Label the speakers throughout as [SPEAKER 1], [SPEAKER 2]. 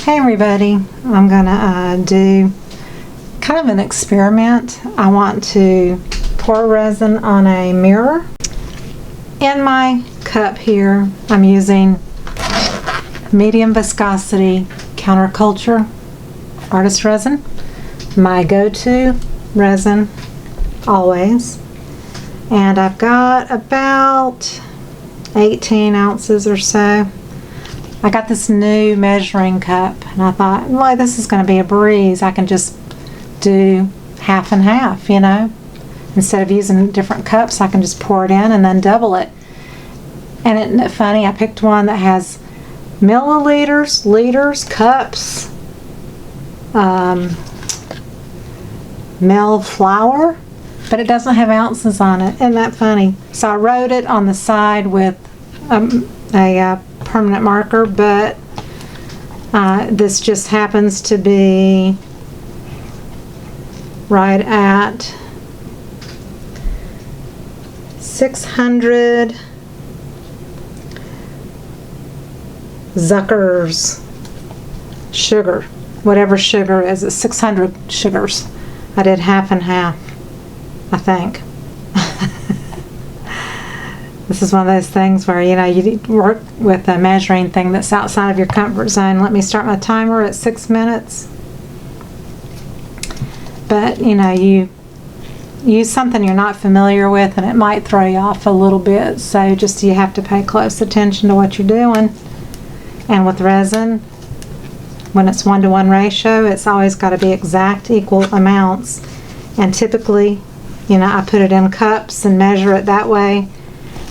[SPEAKER 1] Hey everybody, I'm gonna do kind of an experiment. I want to pour resin on a mirror. In my cup here, I'm using medium viscosity counterculture artist resin, my go-to resin always. And I've got about 18 ounces or so. I got this new measuring cup and I thought, well, this is going to be a breeze. I can just do half and half, you know. Instead of using different cups, I can just pour it in and then double it. And isn't it funny? I picked one that has milliliters, liters, cups, ml flour, but it doesn't have ounces on it. Isn't that funny? So I wrote it on the side with a permanent marker, but this just happens to be right at 600 Zucker's sugar, whatever sugar is it, 600 sugars. I did half and half, I think. This is one of those things where, you know, you work with a measuring thing that's outside of your comfort zone. Let me start my timer at 6 minutes. But, you know, you use something you're not familiar with and it might throw you off a little bit. So just you have to pay close attention to what you're doing. And with resin, when it's 1-to-1 ratio, it's always got to be exact, equal amounts. And typically, you know, I put it in cups and measure it that way.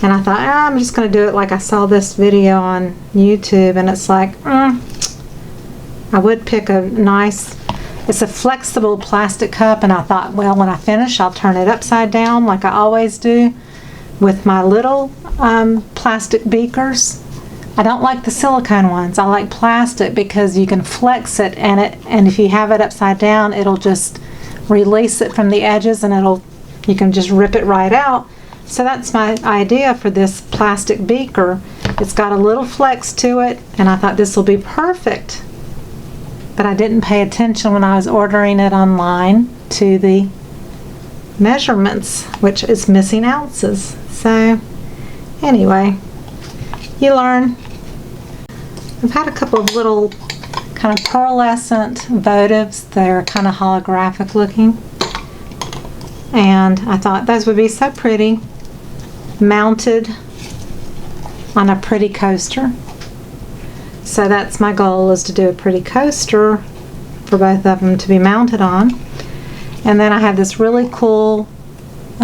[SPEAKER 1] And I thought, I'm just going to do it like I saw this video on YouTube, and it's like, I would pick a nice, it's a flexible plastic cup, and I thought, well, when I finish, I'll turn it upside down like I always do with my little plastic beakers. I don't like the silicone ones. I like plastic because you can flex it, and if you have it upside down, it'll just release it from the edges, and you can just rip it right out. So that's my idea for this plastic beaker. It's got a little flex to it, and I thought this will be perfect. But I didn't pay attention when I was ordering it online to the measurements, which is missing ounces. So anyway, you learn. I've had a couple of little kind of pearlescent votives. They're kind of holographic looking. And I thought those would be so pretty mounted on a pretty coaster. So that's my goal, is to do a pretty coaster for both of them to be mounted on. And then I have this really cool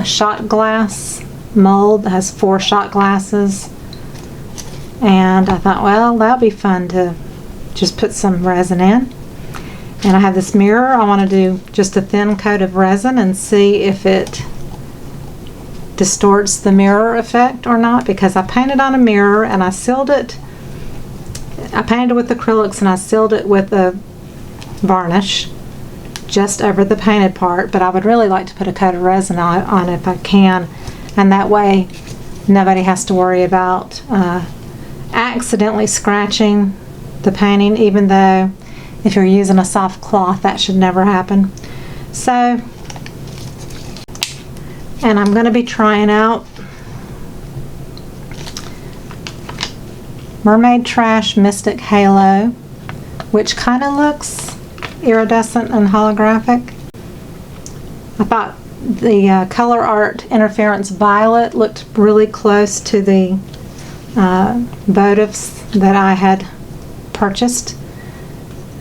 [SPEAKER 1] shot glass mold that has 4 shot glasses. And I thought, well, that'll be fun to just put some resin in. And I have this mirror. I want to do just a thin coat of resin and see if it distorts the mirror effect or not, because I painted on a mirror and I sealed it. I painted it with acrylics and I sealed it with a varnish just over the painted part, but I would really like to put a coat of resin on it if I can, and that way nobody has to worry about accidentally scratching the painting, even though if you're using a soft cloth, that should never happen. So, and I'm going to be trying out Mermaid Trash Mystic Halo, which kind of looks iridescent and holographic. I thought the ColourArte Interference Violet looked really close to the votives that I had purchased.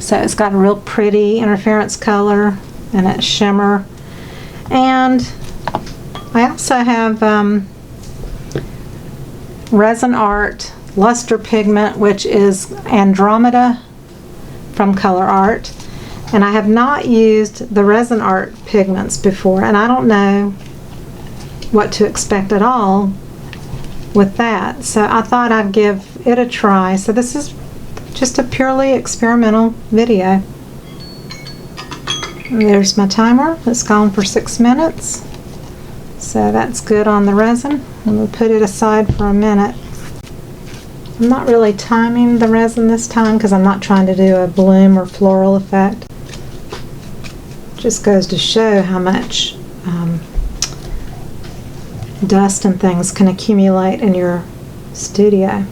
[SPEAKER 1] So it's got a real pretty interference color and a shimmer. And I also have RezinArte Luster Pigment, which is Andromeda from ColourArte. And I have not used the RezinArte pigments before, and I don't know what to expect at all with that. So I thought I'd give it a try. So this is just a purely experimental video. And there's my timer. It's gone for 6 minutes. So that's good on the resin. And we'll put it aside for a minute. I'm not really timing the resin this time because I'm not trying to do a bloom or floral effect. Just goes to show how much dust and things can accumulate in your studio.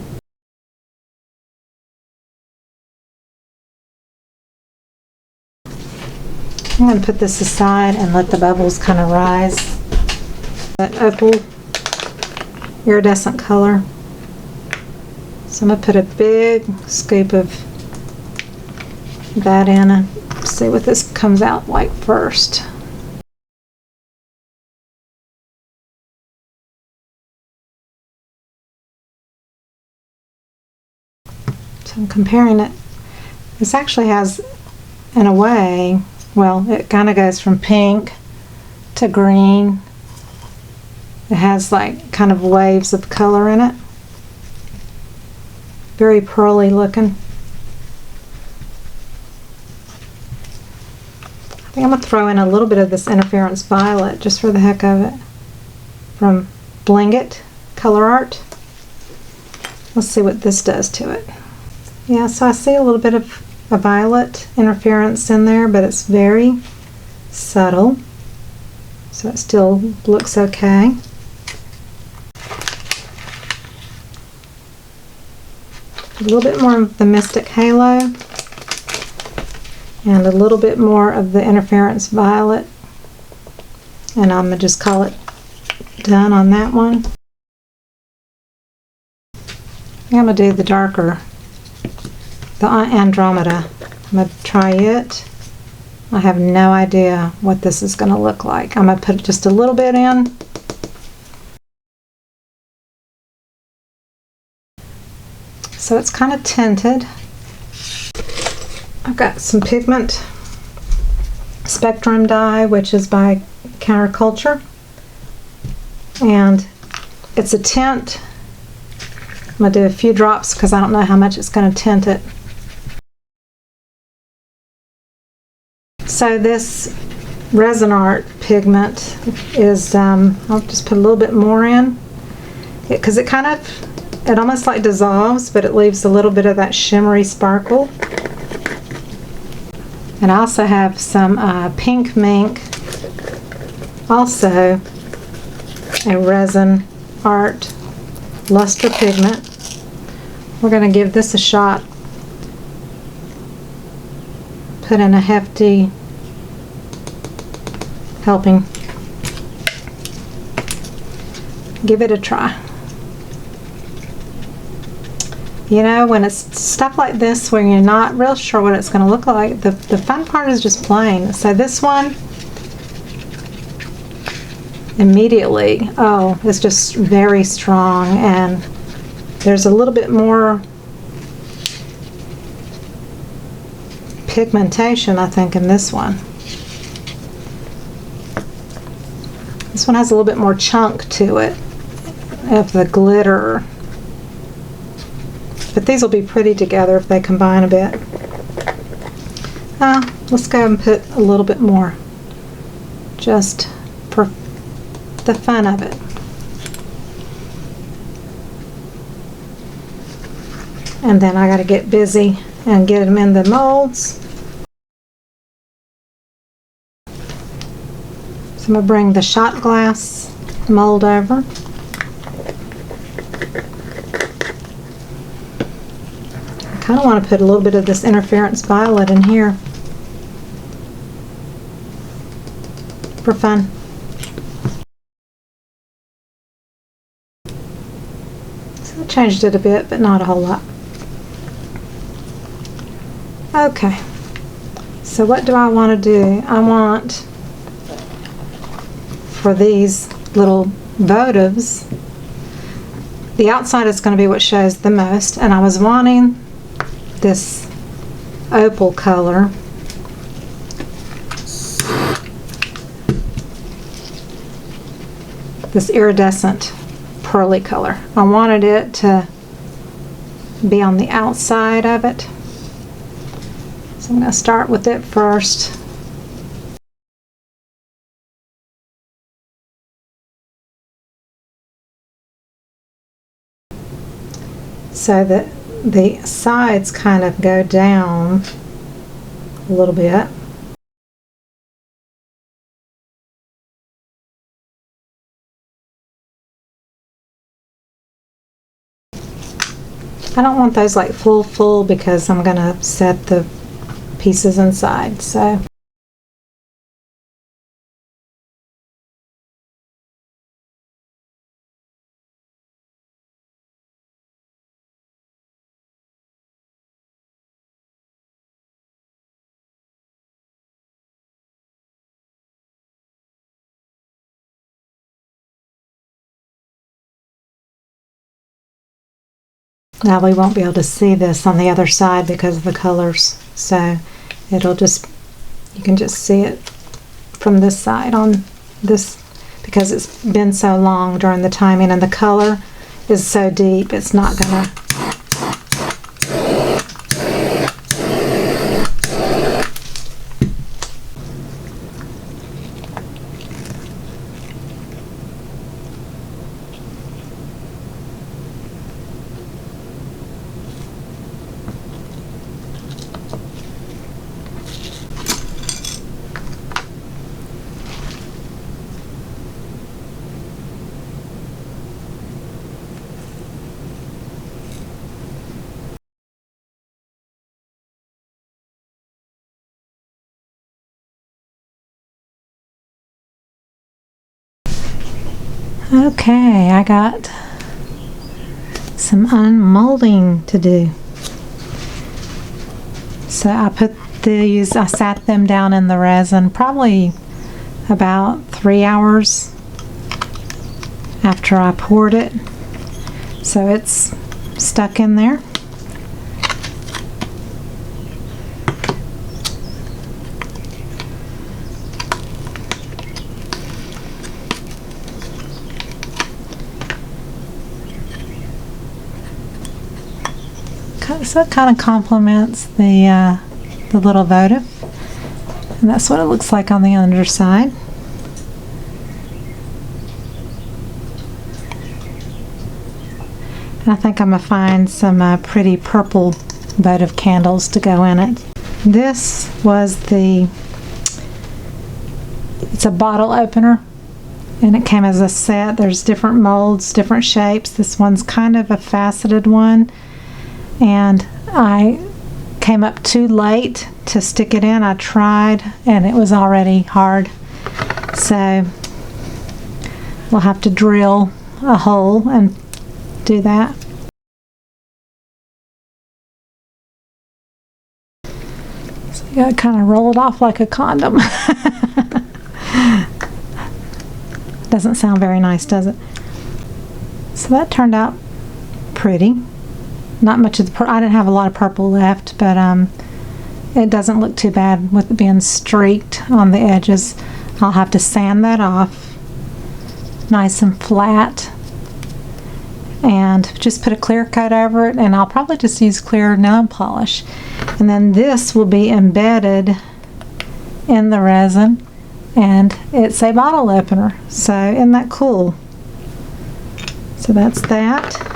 [SPEAKER 1] I'm going to put this aside and let the bubbles kind of rise. That opal iridescent color. So I'm going to put a big scoop of that in and see what this comes out like first. So I'm comparing it. This actually has, in a way, well, it kind of goes from pink to green. It has like kind of waves of color in it. Very pearly looking. I think I'm going to throw in a little bit of this interference violet just for the heck of it from Bling It, ColourArte. Let's see what this does to it. Yeah, so I see a little bit of a violet interference in there, but it's very subtle, so it still looks okay. A little bit more of the Mystic Halo and a little bit more of the interference violet, and I'm going to just call it done on that one. I'm going to do the darker, the Andromeda. I'm going to try it. I have no idea what this is going to look like. I'm going to put just a little bit in. So it's kind of tinted. I've got some pigment spectrum dye, which is by Counterculture, and it's a tint. I'm going to do a few drops because I don't know how much it's going to tint it. So this RezinArte pigment is, I'll just put a little bit more in, because it kind of, it almost like dissolves, but it leaves a little bit of that shimmery sparkle. And I also have some pink mink, also a RezinArte luster pigment. We're going to give this a shot. Put in a hefty helping. Give it a try. You know, when it's stuff like this where you're not real sure what it's going to look like, the fun part is just playing. So this one, immediately, oh, it's just very strong, and there's a little bit more pigmentation, I think, in this one. This one has a little bit more chunk to it of the glitter. But these will be pretty together if they combine a bit. Let's go and put a little bit more, just for the fun of it. And then I got to get busy and get them in the molds. So I'm going to bring the shot glass mold over. I kind of want to put a little bit of this interference violet in here for fun. So I changed it a bit, but not a whole lot. Okay, so what do I want to do? I want, for these little votives, the outside is going to be what shows the most, and I was wanting this opal color. This iridescent pearly color. I wanted it to be on the outside of it. So I'm going to start with it first. so that the sides kind of go down a little bit. I don't want those like full because I'm gonna set the pieces inside, so. Now we won't be able to see this on the other side because of the colors, so it'll just, you can just see it from this side on this, because it's been so long during the timing and the color is so deep, it's not gonna. Okay, I got some unmolding to do. So I put these, I sat them down in the resin probably about 3 hours after I poured it. So it's stuck in there. So it kind of complements the little votive, and that's what it looks like on the underside. And I think I'm going to find some pretty purple votive candles to go in it. This was it's a bottle opener, and it came as a set. There's different molds, different shapes. This one's kind of a faceted one. And I came up too late to stick it in. I tried and it was already hard, so we'll have to drill a hole and do that. So you gotta kind of roll it off like a condom. Doesn't sound very nice, does it? So that turned out pretty. Not much of the I didn't have a lot of purple left, but it doesn't look too bad with it being streaked on the edges. I'll have to sand that off nice and flat and just put a clear coat over it, and I'll probably just use clear nail polish. And then this will be embedded in the resin, and it's a bottle opener. So isn't that cool? So that's that.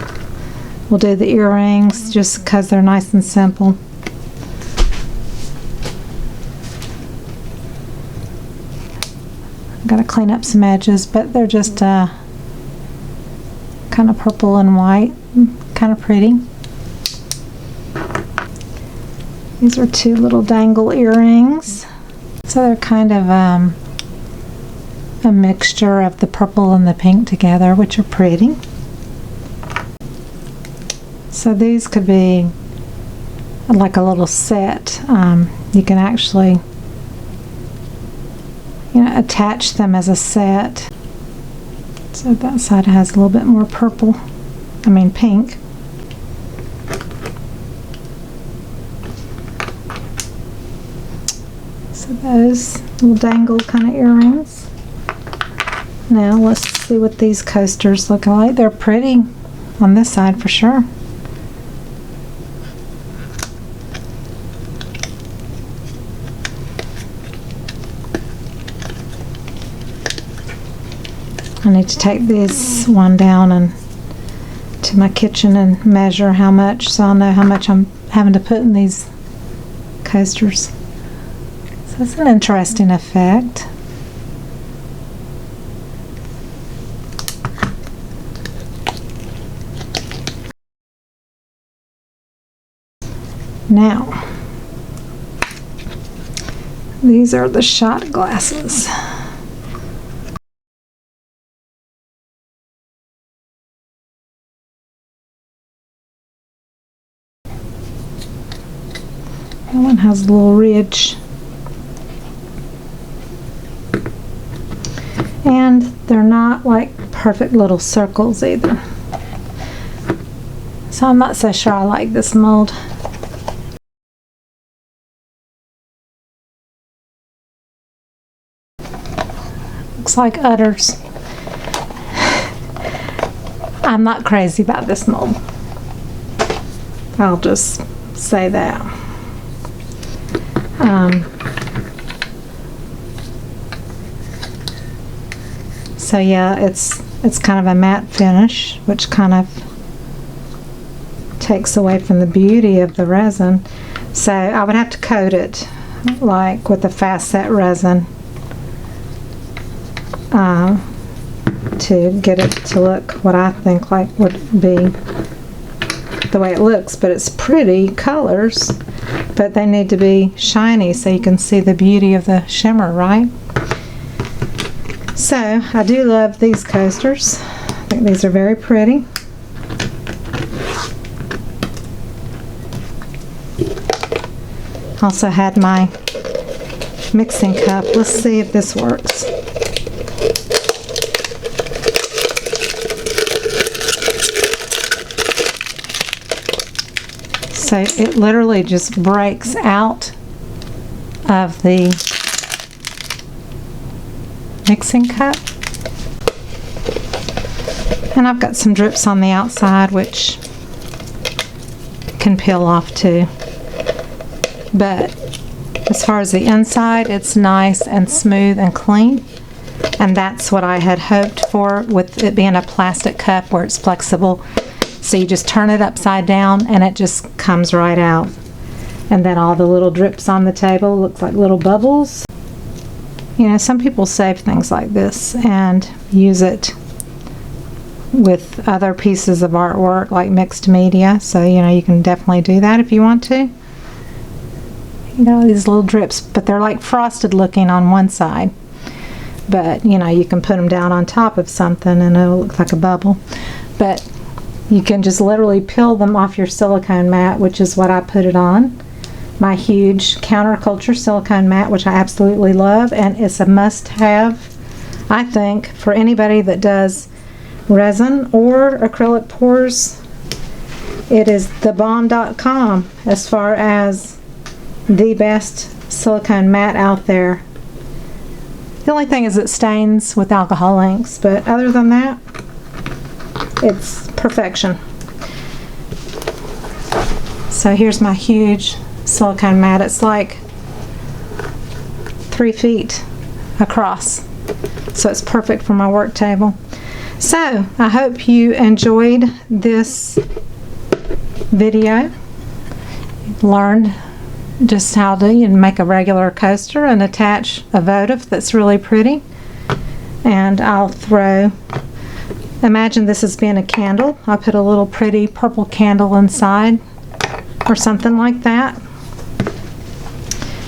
[SPEAKER 1] We'll do the earrings just because they're nice and simple. I've got to clean up some edges, but they're just kind of purple and white, kind of pretty. These are two little dangle earrings. So they're kind of a mixture of the purple and the pink together, which are pretty. So these could be like a little set. You can actually, attach them as a set. So that side has a little bit more purple, pink. So those little dangle kind of earrings. Now let's see what these coasters look like. They're pretty on this side for sure. I need to take this one down and to my kitchen and measure how much, so I'll know how much I'm having to put in these coasters. So it's an interesting effect. Now, these are the shot glasses. That one has a little ridge. And they're not like perfect little circles either. So I'm not so sure I like this mold. Looks like udders. I'm not crazy about this mold. I'll just say that. So yeah, it's kind of a matte finish, which kind of takes away from the beauty of the resin. So I would have to coat it like with a fast set resin to get it to look what I think like would be the way it looks. But it's pretty colors, but they need to be shiny so you can see the beauty of the shimmer, right? So I do love these coasters. I think these are very pretty. Also had my mixing cup. Let's see if this works. So it literally just breaks out of the mixing cup. And I've got some drips on the outside which can peel off too. But as far as the inside, it's nice and smooth and clean. And that's what I had hoped for with it being a plastic cup where it's flexible. So you just turn it upside down and it just comes right out. And then all the little drips on the table looks like little bubbles. You know, some people save things like this and use it with other pieces of artwork like mixed media. So, you know, you can definitely do that if you want to. You know, these little drips, but they're like frosted looking on one side. But, you know, you can put them down on top of something and it'll look like a bubble. But you can just literally peel them off your silicone mat, which is what I put it on. My huge counterculture silicone mat, which I absolutely love, and it's a must-have, I think, for anybody that does resin or acrylic pours. It is thebomb.com as far as the best silicone mat out there. The only thing is it stains with alcohol inks, but other than that, it's perfection. So here's my huge silicone mat. It's like 3 feet across, so it's perfect for my work table. So I hope you enjoyed this video, learned just how to make a regular coaster and attach a votive that's really pretty. And I'll throw, imagine this as being a candle. I'll put a little pretty purple candle inside or something like that.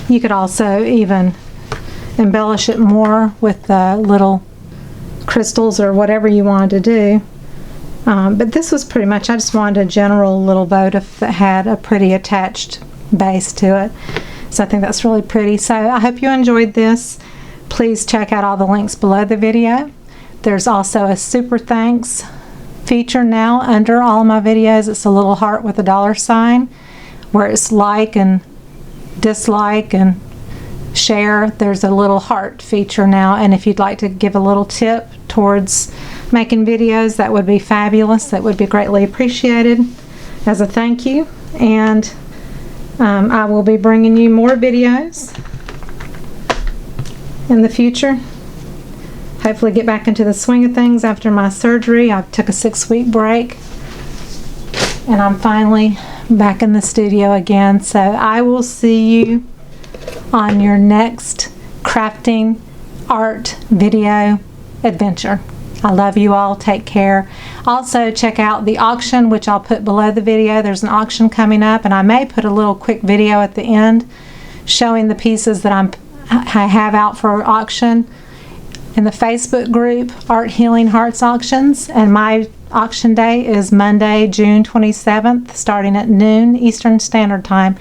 [SPEAKER 1] You could also even embellish it more with little crystals or whatever you wanted to do. But this was pretty much, I just wanted a general little votive that had a pretty attached base to it. So I think that's really pretty. So I hope you enjoyed this. Please check out all the links below the video. There's also a super thanks feature now under all my videos. It's a little heart with a $sign where it's like and dislike and share. There's a little heart feature now, and if you'd like to give a little tip towards making videos, that would be fabulous. That would be greatly appreciated as a thank you. And I will be bringing you more videos in the future. Hopefully get back into the swing of things after my surgery. I took a 6-week break And I'm finally back in the studio again, so I will see you on your next crafting art video adventure. I love you all. Take care. Also, check out the auction, which I'll put below the video. There's an auction coming up, and I may put a little quick video at the end showing the pieces that I have out for auction in the Facebook group, Art Healing Hearts Auctions. And my auction day is Monday, June 27th, starting at noon Eastern Standard Time,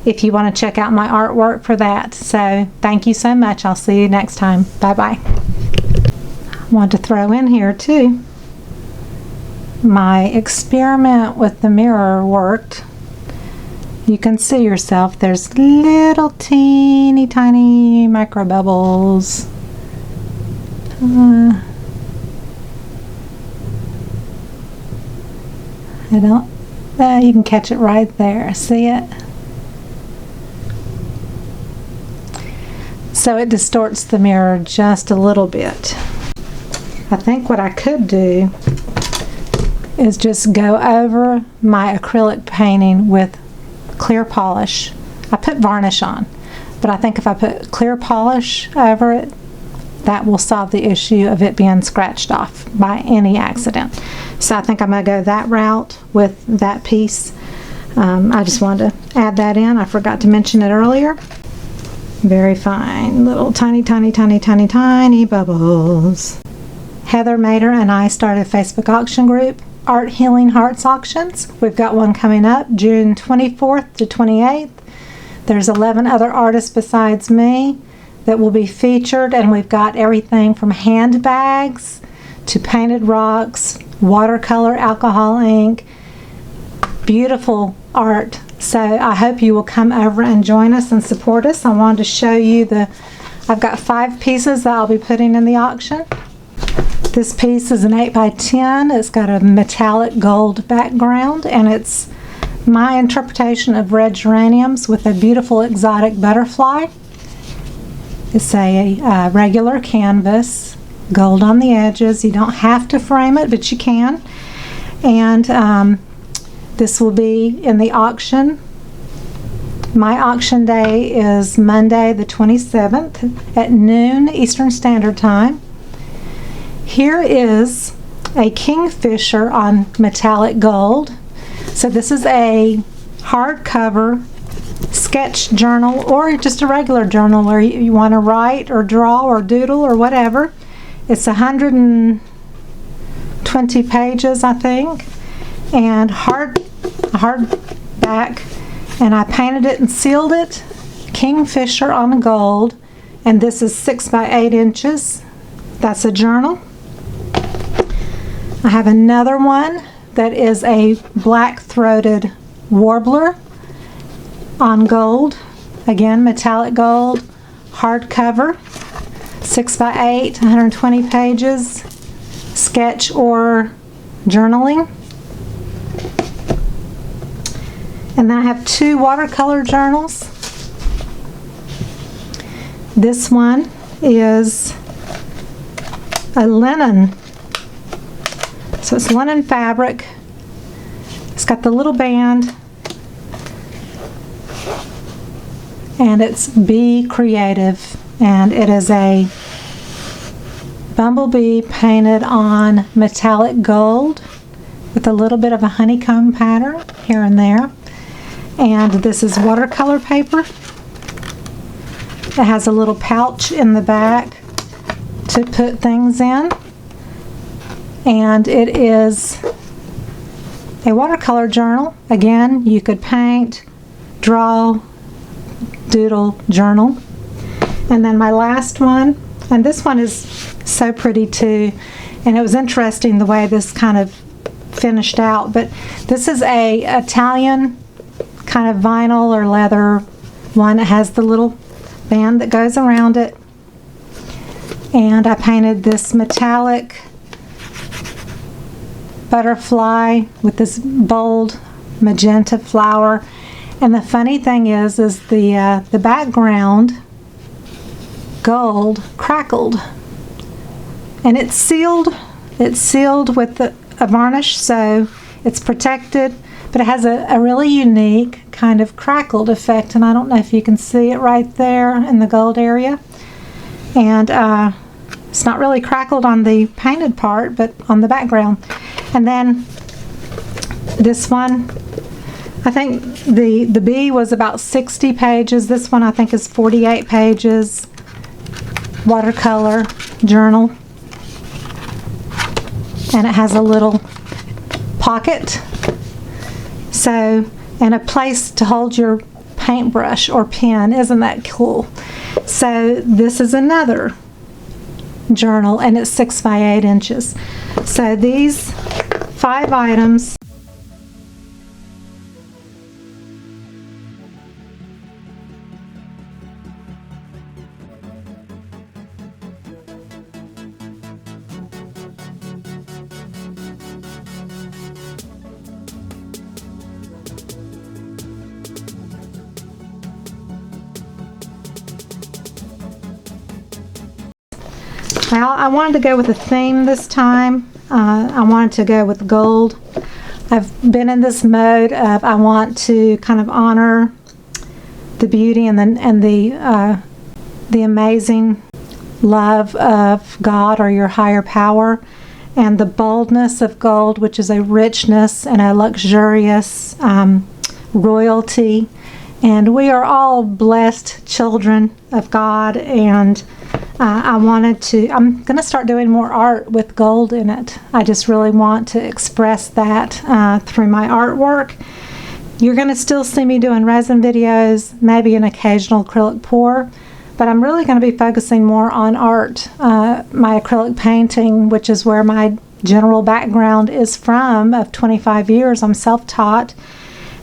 [SPEAKER 1] if you want to check out my artwork for that. So thank you so much. I'll see you next time. Bye-bye. I want to throw in here too, my experiment with the mirror worked. You can see yourself, there's little teeny tiny micro bubbles. You can catch it right there. See it? So it distorts the mirror just a little bit. I think what I could do is just go over my acrylic painting with clear polish. I put varnish on, but I think if I put clear polish over it, that will solve the issue of it being scratched off by any accident. So I think I'm going to go that route with that piece. I just wanted to add that in. I forgot to mention it earlier. Very fine, little tiny, tiny, tiny, tiny, tiny bubbles. Heather Mader and I started a Facebook auction group, Art Healing Hearts Auctions. We've got one coming up June 24th to 28th. There's 11 other artists besides me that will be featured, and we've got everything from handbags to painted rocks, watercolor, alcohol ink, beautiful art. So I hope you will come over and join us and support us. I wanted to show you I've got 5 pieces that I'll be putting in the auction. This piece is an 8x10. It's got a metallic gold background, and it's my interpretation of red geraniums with a beautiful exotic butterfly. It's a regular canvas, gold on the edges. You don't have to frame it, but you can. And this will be in the auction. My auction day is Monday the 27th at noon Eastern Standard Time. Here is a kingfisher on metallic gold. So this is a hardcover sketch journal, or just a regular journal where you want to write or draw or doodle or whatever. It's 120 pages, I think, and hard back, and I painted it and sealed it, kingfisher on gold, and this is 6 by 8 inches. That's a journal. I have another one that is a black-throated warbler on gold. Again, metallic gold, hardcover, 6 by 8, 120 pages, sketch or journaling. And then I have 2 watercolor journals. This one is a linen. So it's linen fabric. It's got the little band, and it's Be Creative, and it is a bumblebee painted on metallic gold with a little bit of a honeycomb pattern here and there. And this is watercolor paper. It has a little pouch in the back to put things in. And it is a watercolor journal. Again, you could paint, draw, doodle, journal. And then my last one, and this one is so pretty too, and it was interesting the way this kind of finished out, but this is a Italian kind of vinyl or leather one. It has the little band that goes around it, and I painted this metallic butterfly with this bold magenta flower. And the funny thing is the background gold crackled, and it's sealed with a varnish, so it's protected, but it has a really unique kind of crackled effect, and I don't know if you can see it right there in the gold area. And it's not really crackled on the painted part, but on the background. And then this one, I think the B was about 60 pages. This one I think is 48 pages. Watercolor journal. And it has a little pocket. So, and a place to hold your paintbrush or pen. Isn't that cool? So this is another journal, and it's 6 by 8 inches. So these 5 items Well, I wanted to go with a theme this time. I wanted to go with gold. I've been in this mode of I want to kind of honor the beauty and the amazing love of God or your higher power, and the boldness of gold, which is a richness and a luxurious royalty. And we are all blessed children of God, and I'm going to start doing more art with gold in it. I just really want to express that through my artwork. You're going to still see me doing resin videos, maybe an occasional acrylic pour, but I'm really going to be focusing more on art. My acrylic painting, which is where my general background is from, of 25 years. I'm self-taught,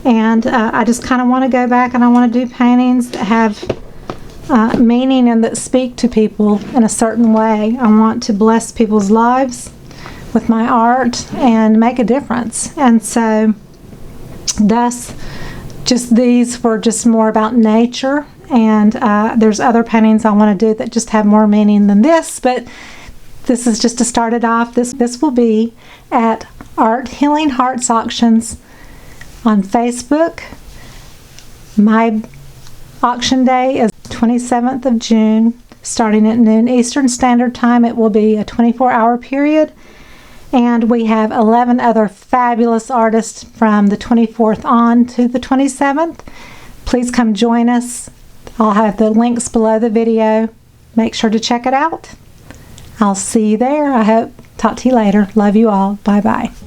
[SPEAKER 1] and I just kind of want to go back and I want to do paintings that have meaning and that speak to people in a certain way. I want to bless people's lives with my art and make a difference. And so thus, just these were just more about nature, and there's other paintings I want to do that just have more meaning than this, but this is just to start it off. This will be at Art Healing Hearts Auctions on Facebook. My auction day is 27th of June, starting at noon Eastern Standard Time. It will be a 24-hour period, and we have 11 other fabulous artists from the 24th on to the 27th. Please come join us. I'll have the links below the video. Make sure to check it out. I'll see you there. I hope. Talk to you later. Love you all. Bye-bye.